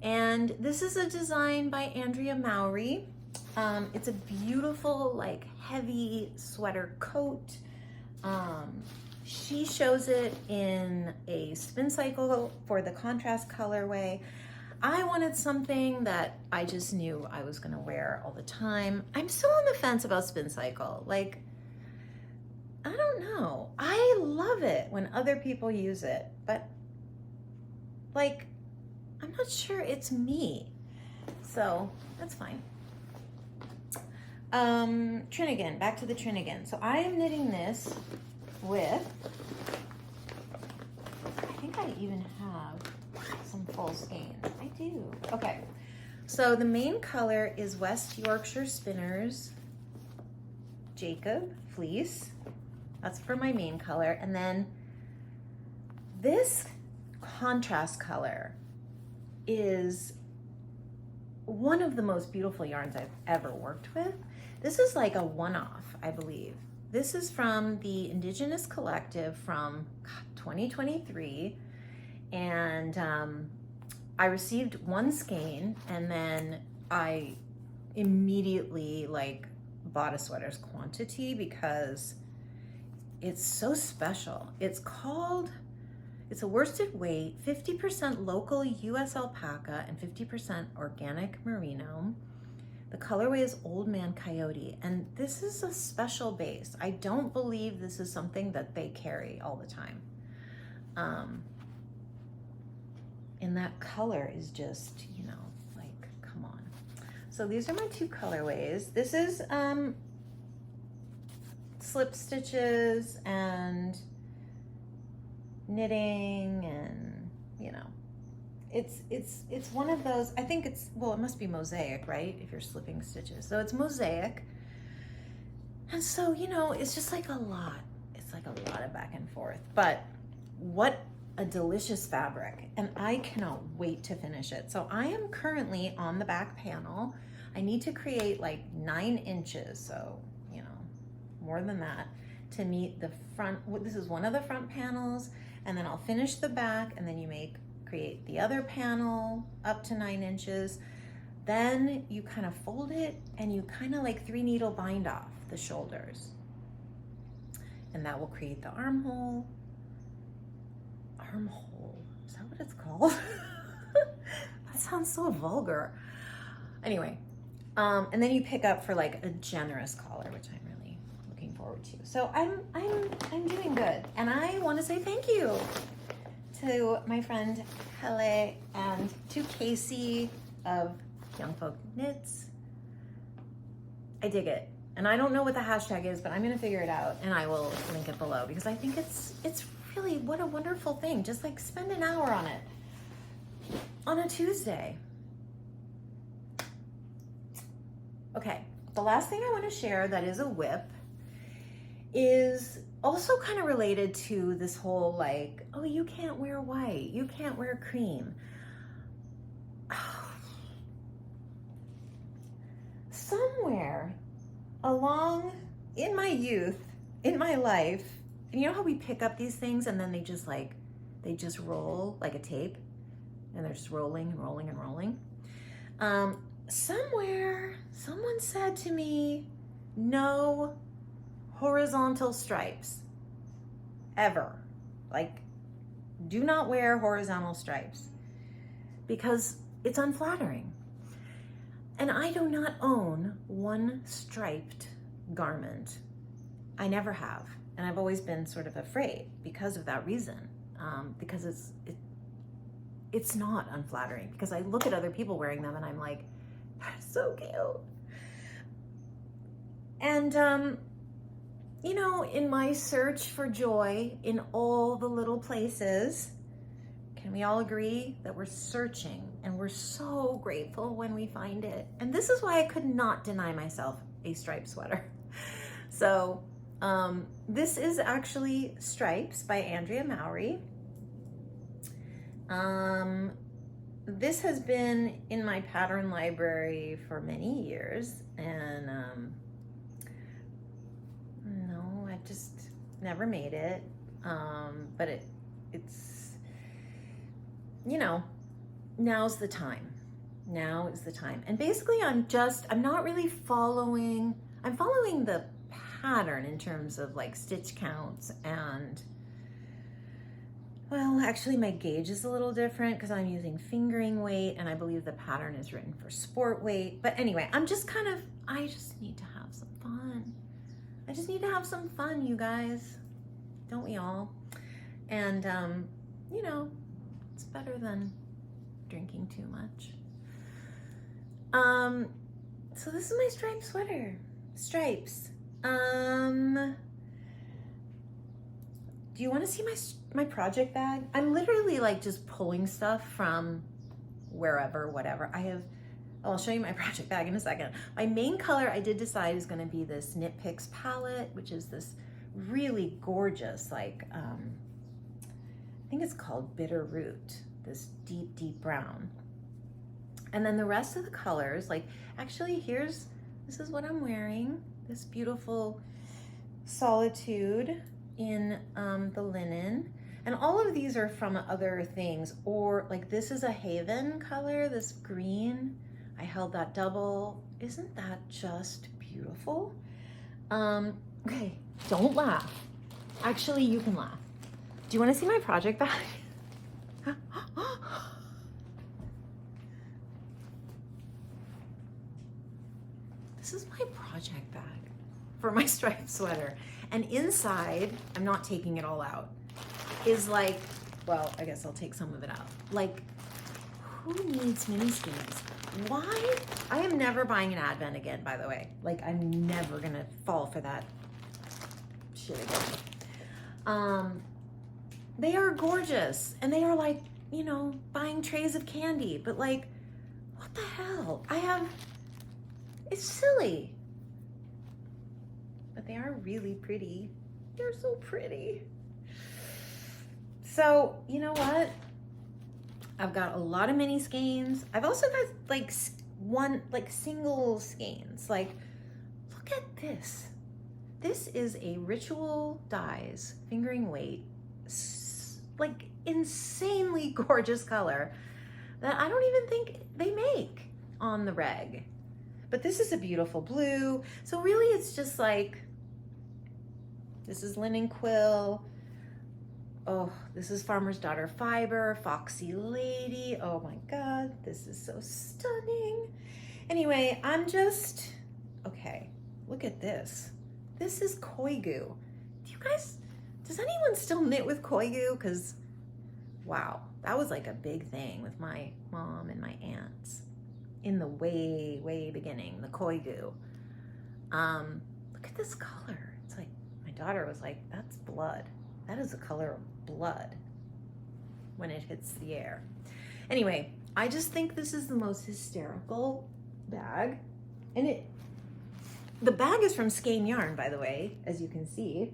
A: And this is a design by Andrea Mowry. It's a beautiful, like, heavy sweater coat. She shows it in a Spincycle for the contrast colorway. I wanted something that I just knew I was gonna wear all the time. I'm still on the fence about Spincycle. Like, I don't know. I love it when other people use it, but like, I'm not sure it's me. So that's fine. Trinigan, back to the Trinigan. So I am knitting this with, I think I even have some full skeins. I do. Okay. So the main color is West Yorkshire Spinners Jacob Fleece. That's for my main color. And then this contrast color is one of the most beautiful yarns I've ever worked with. This is like a one-off, I believe. This is from the Indigenous Collective from 2023. And I received 1 skein, and then I immediately like bought a sweater's quantity because it's so special. It's a worsted weight, 50% local US alpaca and 50% organic merino. The colorway is Old Man Coyote, and this is a special base. I don't believe this is something that they carry all the time. And that color is just, you know, like, come on. So these are my 2 colorways. This is slip stitches and knitting, and you know, it's one of those, I think it's, well, it must be mosaic, right? If you're slipping stitches. So it's mosaic. And so, you know, it's just like a lot. It's like a lot of back and forth, but what a delicious fabric. And I cannot wait to finish it. So I am currently on the back panel. I need to create like 9 inches. So, you know, more than that to meet the front. This is one of the front panels, and then I'll finish the back, and then you create the other panel up to 9 inches. Then you kind of fold it and you kind of like 3 needle bind off the shoulders, and that will create the armhole. Is that what it's called? That sounds so vulgar. Anyway, and then you pick up for like a generous collar, which I'm really looking forward to. So I'm doing good, and I want to say thank you to my friend Helle and to Casey of Young Folk Knits. I dig it, and I don't know what the hashtag is, but I'm gonna figure it out, and I will link it below, because I think it's really, what a wonderful thing. Just like spend an hour on it on a Tuesday. Okay, the last thing I want to share that is a whip is also kind of related to this whole like, oh, you can't wear white, you can't wear cream. Somewhere along in my youth, in my life, and you know how we pick up these things and then they just roll like a tape, and they're just rolling and rolling and rolling. Somewhere someone said to me, no horizontal stripes ever. Like, do not wear horizontal stripes because it's unflattering. And I do not own one striped garment. I never have. And I've always been sort of afraid because of that reason. Because it's not unflattering. Because I look at other people wearing them and I'm like, that's so cute. And, you know, in my search for joy in all the little places, can we all agree that we're searching and we're so grateful when we find it? And this is why I could not deny myself a striped sweater. So this is actually Stripes by Andrea Mowry. This has been in my pattern library for many years, and no, I just never made it. But it's, you know, now's the time. Now is the time. And basically I'm not really following, I'm following the pattern in terms of like stitch counts and, well, actually my gauge is a little different because I'm using fingering weight and I believe the pattern is written for sport weight. But anyway, I just need to have some fun. I just need to have some fun, you guys. Don't we all? And, you know, it's better than drinking too much. So this is my striped sweater. Stripes. Do you want to see my project bag? I'm literally like just pulling stuff from wherever, whatever. I'll show you my project bag in a second. My main color I did decide is going to be this Knit Picks palette, which is this really gorgeous, like, I think it's called Bitter Root, this deep, deep brown. And then the rest of the colors, like, actually this is what I'm wearing, this beautiful Solitude in the linen. And all of these are from other things, or like this is a Haven color, this green. I held that double. Isn't that just beautiful? Okay, don't laugh. Actually, you can laugh. Do you want to see my project bag? This is my project bag for my striped sweater. And inside, I'm not taking it all out, is like, well, I guess I'll take some of it out. Like, who needs mini skeins? Why? I am never buying an Advent again, by the way. Like, I'm never gonna fall for that shit again. They are gorgeous, and they are like, you know, buying trays of candy, but like, what the hell? It's silly. But they are really pretty. They're so pretty. So, you know what? I've got a lot of mini skeins. I've also got like single skeins. Like, look at this. This is a Ritual Dyes fingering weight, like insanely gorgeous color that I don't even think they make on the reg. But this is a beautiful blue. So really it's just like, this is linen quill. Oh, this is Farmer's Daughter fiber, Foxy Lady. Oh my God, this is so stunning. Anyway, okay, look at this. This is Koigu. Does anyone still knit with Koigu? Because, wow, that was like a big thing with my mom and my aunts in the way, way beginning, the Koigu. Look at this color. It's like, my daughter was like, that's blood. That is the color of blood when it hits the air. Anyway, I just think this is the most hysterical bag. And The bag is from Skein Yarn, by the way, as you can see.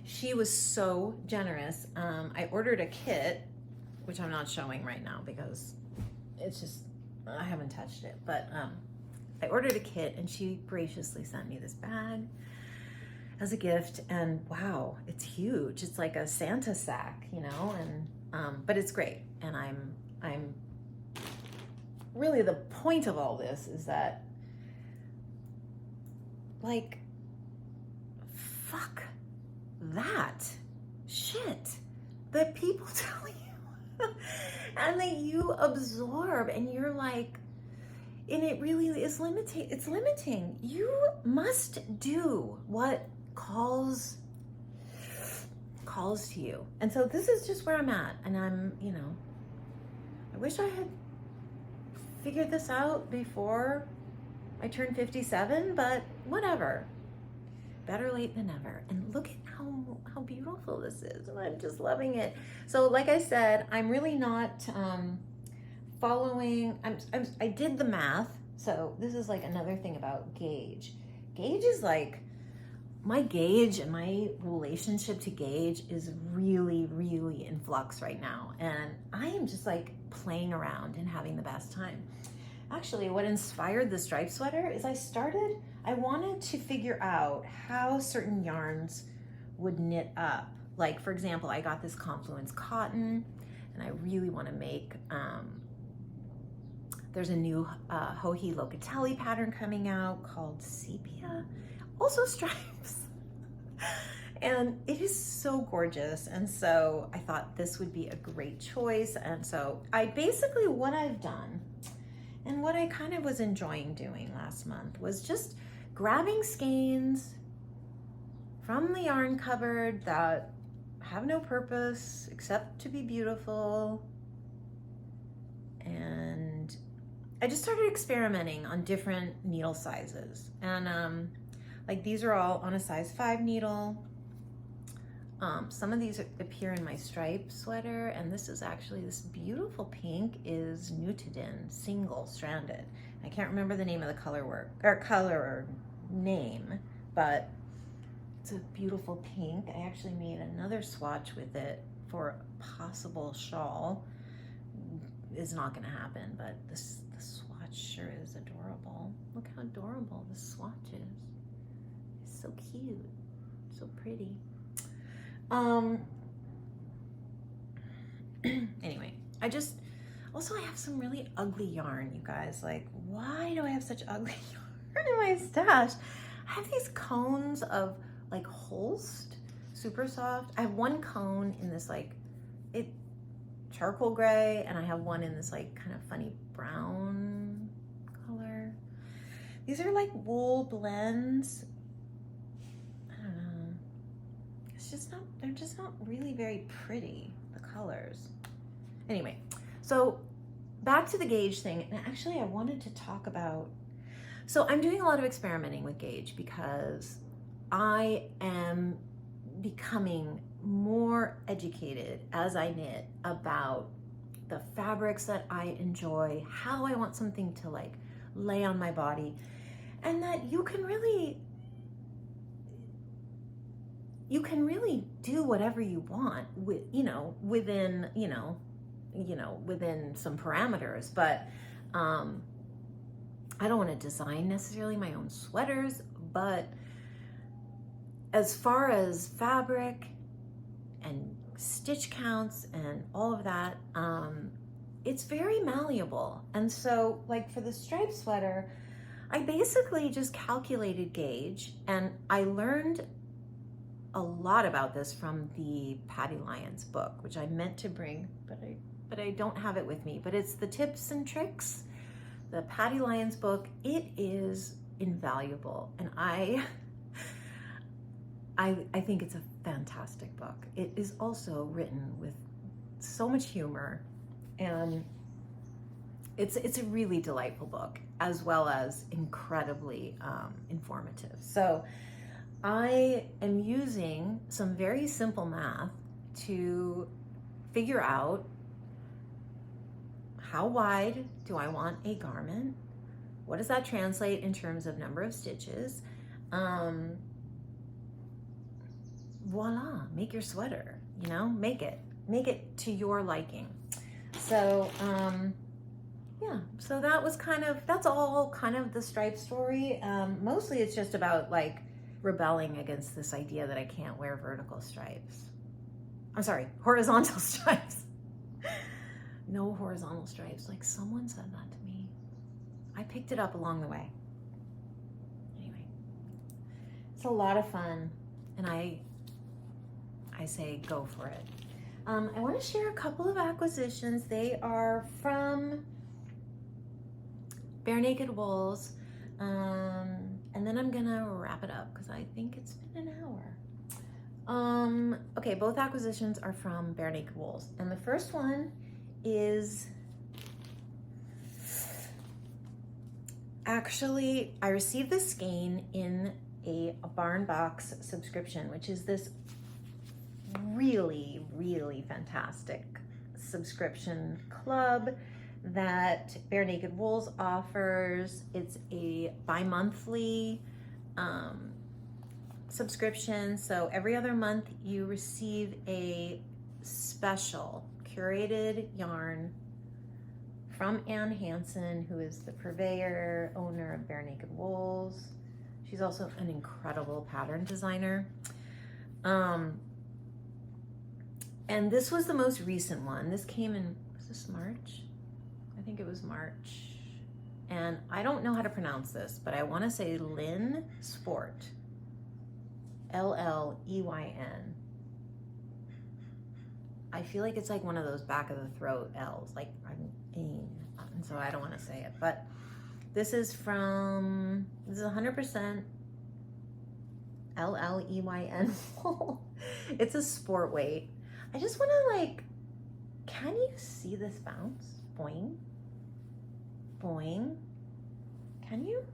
A: She was so generous. I ordered a kit, which I'm not showing right now because it's just, I haven't touched it, but I ordered a kit and she graciously sent me this bag as a gift, and wow, it's huge. It's like a Santa sack, you know, and but it's great. And I'm really, the point of all this is that, like, fuck that shit that people tell you and that you absorb, and you're like, and it really is limiting. It's limiting. You must do what calls to you. And so this is just where I'm at, and I'm, you know, I wish I had figured this out before I turned 57, but whatever. Better late than never. And look at how beautiful this is, and I'm just loving it. So like I said, I'm really not following, I did the math. So this is like another thing about gauge. Gauge is like, my gauge and my relationship to gauge is really, really in flux right now. And I am just like playing around and having the best time. Actually, what inspired the striped sweater is I wanted to figure out how certain yarns would knit up. Like, for example, I got this Confluence cotton, and I really want to make, there's a new Hohi Locatelli pattern coming out called Sepia, also stripes. And it is so gorgeous. And so I thought this would be a great choice. And so I basically, what I've done and what I kind of was enjoying doing last month was just grabbing skeins from the yarn cupboard that have no purpose except to be beautiful. And I just started experimenting on different needle sizes. And like, these are all on a size 5 needle. Some of these appear in my stripe sweater, and this is actually, this beautiful pink is Nutidin, single stranded. I can't remember the name of the color name, but it's a beautiful pink. I actually made another swatch with it for a possible shawl. It's not gonna happen, but the swatch sure is adorable. Look how adorable this swatch is. It's so cute, so pretty. Anyway, I have some really ugly yarn, you guys. Like, why do I have such ugly yarn in my stash? I have these cones of like Holst, super soft. I have one cone in this like charcoal gray, and I have one in this like kind of funny brown color. These are like wool blends. I don't know. They're just not really very pretty, the colors. Anyway, so back to the gauge thing. And actually I wanted to talk about, so I'm doing a lot of experimenting with gauge because I am becoming more educated as I knit about the fabrics that I enjoy, how I want something to like lay on my body, and that you can really do whatever you want with, within some parameters. But I don't want to design necessarily my own sweaters, but as far as fabric and stitch counts and all of that, it's very malleable. And so like for the striped sweater, I basically just calculated gauge, and I learned a lot about this from the Patty Lyons book, which I meant to bring, but I don't have it with me. But it's the tips and tricks, the Patty Lyons book. It is invaluable, and I think it's a fantastic book. It is also written with so much humor, and it's a really delightful book, as well as incredibly informative. So I am using some very simple math to figure out how wide do I want a garment, what does that translate in terms of number of stitches? Voila, make your sweater, you know, make it to your liking. So, yeah, so that was that's all kind of the stripe story. Mostly it's just about like rebelling against this idea that I can't wear vertical stripes. I'm sorry, horizontal stripes. No horizontal stripes. Like someone said that to me. I picked it up along the way. Anyway, it's a lot of fun, and I say go for it. I want to share a couple of acquisitions. They are from Bare Naked Wools, and then I'm gonna wrap it up because I think it's been an hour. Okay, both acquisitions are from Bare Naked Wools, and the first one is actually, I received this skein in a Barn Box subscription, which is this really, really fantastic subscription club that Bare Naked Wools offers. It's a bi-monthly subscription, so every other month you receive a special curated yarn from Ann Hansen, who is the purveyor, owner of Bare Naked Wools. She's also an incredible pattern designer. And this was the most recent one. This came in, was this March? I think it was March. And I don't know how to pronounce this, but I want to say Lynn Sport. L-L-E-Y-N. I feel like it's like one of those back of the throat L's, like and so I don't want to say it, but this is 100% L-L-E-Y-N. It's a sport weight. I just want to like, can you see this bounce? Boing, boing. Can you?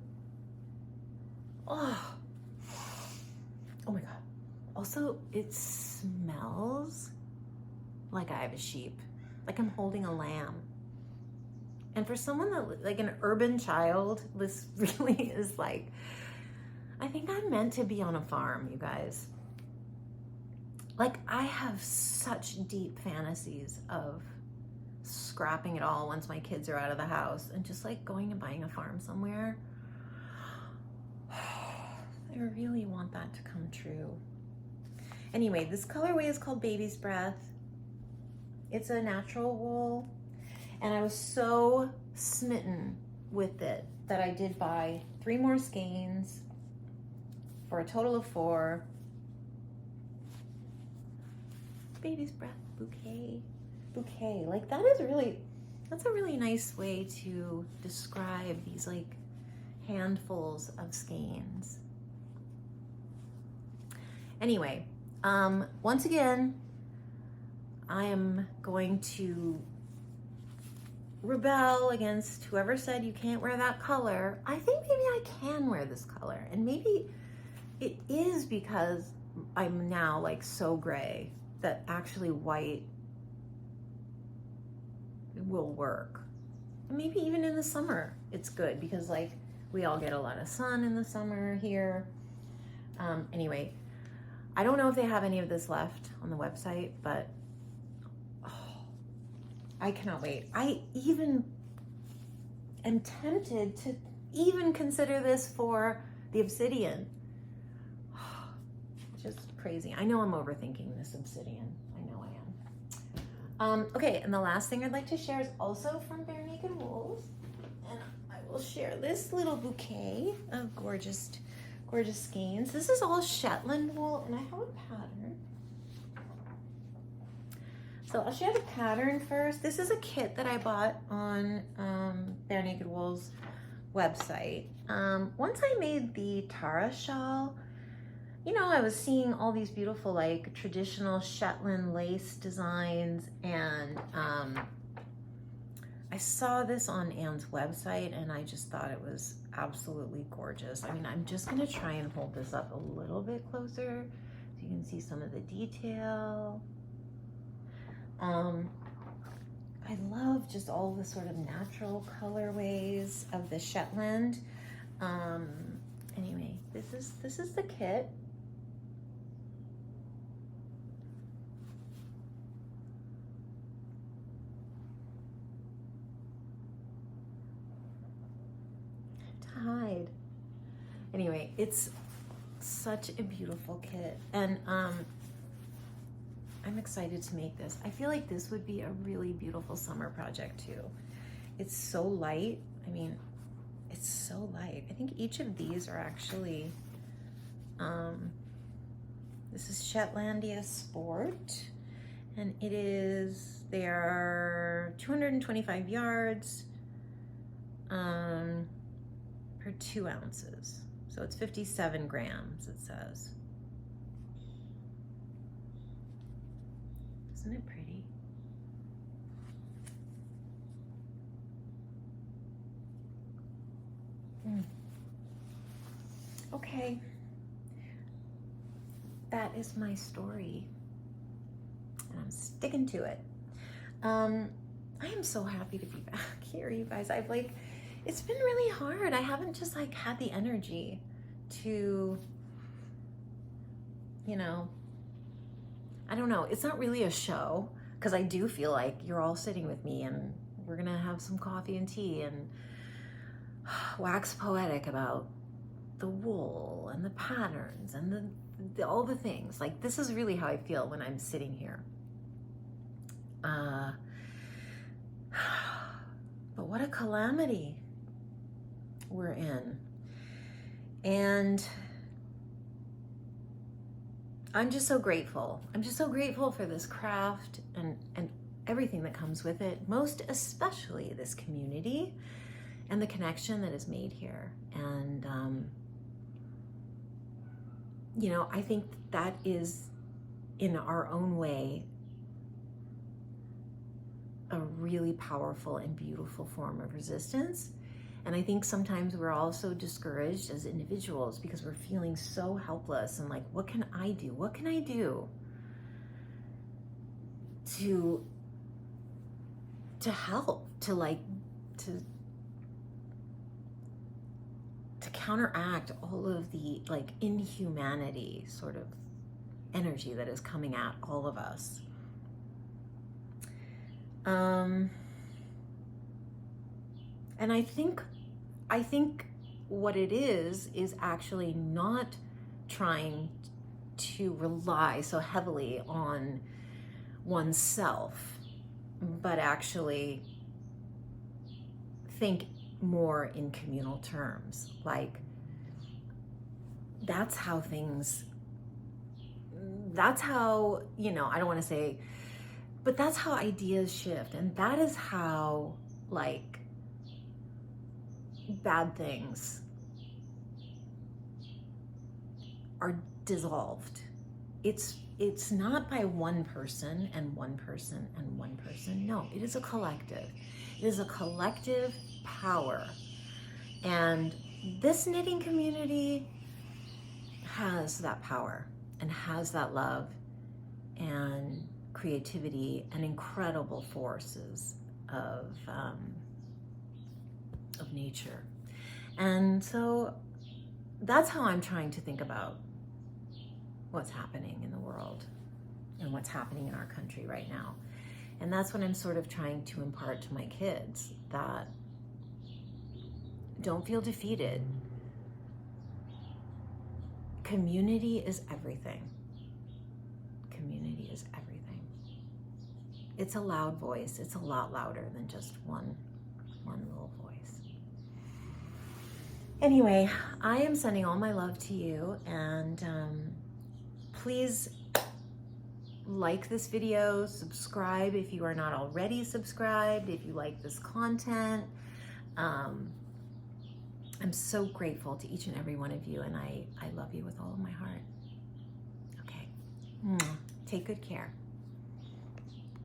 A: Oh my God. Also, it smells like I have a sheep, like I'm holding a lamb. And for someone that, like an urban child, this really is like, I think I'm meant to be on a farm, you guys. Like, I have such deep fantasies of scrapping it all once my kids are out of the house and just like going and buying a farm somewhere. I really want that to come true. Anyway, this colorway is called Baby's Breath. It's a natural wool, and I was so smitten with it that I did buy 3 more skeins for a total of 4. Baby's Breath bouquet. Like that's a really nice way to describe these like handfuls of skeins. Anyway, once again, I am going to rebel against whoever said you can't wear that color. I think maybe I can wear this color, and maybe it is because I'm now like so gray that actually white will work. And maybe even in the summer it's good because like we all get a lot of sun in the summer here. Anyway, I don't know if they have any of this left on the website, but I cannot wait. I even am tempted to even consider this for the Obsidian. Just crazy. I know I'm overthinking this Obsidian. I know I am. Okay, and the last thing I'd like to share is also from Bare Naked Wools. And I will share this little bouquet of gorgeous skeins. This is all Shetland wool, and I have a pattern. So I'll share the pattern first. This is a kit that I bought on Bare Naked Wool's website. Once I made the Tarra shawl, you know, I was seeing all these beautiful like traditional Shetland lace designs, and I saw this on Anne's website and I just thought it was absolutely gorgeous. I mean, I'm just gonna try and hold this up a little bit closer so you can see some of the detail. I I love just all the sort of natural colorways of the Shetland. Anyway, this is the kit. Tied. Anyway, it's such a beautiful kit, and I'm excited to make this. I feel like this would be a really beautiful summer project too. It's so light. I mean, it's so light. I think each of these are actually, this is Shetlandia Sport, and they are 225 yards per 2 ounces. So it's 57 grams, it says. Isn't it pretty? Okay. That is my story. And I'm sticking to it. I am so happy to be back here, you guys. It's been really hard. I haven't just had the energy to, I don't know. It's not really a show, because I do feel like you're all sitting with me and we're gonna have some coffee and tea and wax poetic about the wool and the patterns and all the things. This is really how I feel when I'm sitting here. But what a calamity we're in. And I'm just so grateful. I'm just so grateful for this craft and everything that comes with it, most especially this community and the connection that is made here. And, I think that is, in our own way, a really powerful and beautiful form of resistance. And I think sometimes we're also discouraged as individuals because we're feeling so helpless and what can I do? What can I do to help, to counteract all of the inhumanity sort of energy that is coming at all of us. And I think what it is actually not trying to rely so heavily on oneself, but actually think more in communal terms. That's how I don't want to say, but that's how ideas shift, and that is how bad things are dissolved. It's not by one person and one person and one person. No, it is a collective. It is a collective power. And this knitting community has that power and has that love and creativity and incredible forces of nature. And so that's how I'm trying to think about what's happening in the world and what's happening in our country right now. And that's what I'm sort of trying to impart to my kids, that don't feel defeated. Community is everything. Community is everything. It's a loud voice. It's a lot louder than just one little voice. Anyway, I am sending all my love to you, and please like this video, subscribe if you are not already subscribed, if you like this content. I'm so grateful to each and every one of you, and I love you with all of my heart. Okay, take good care.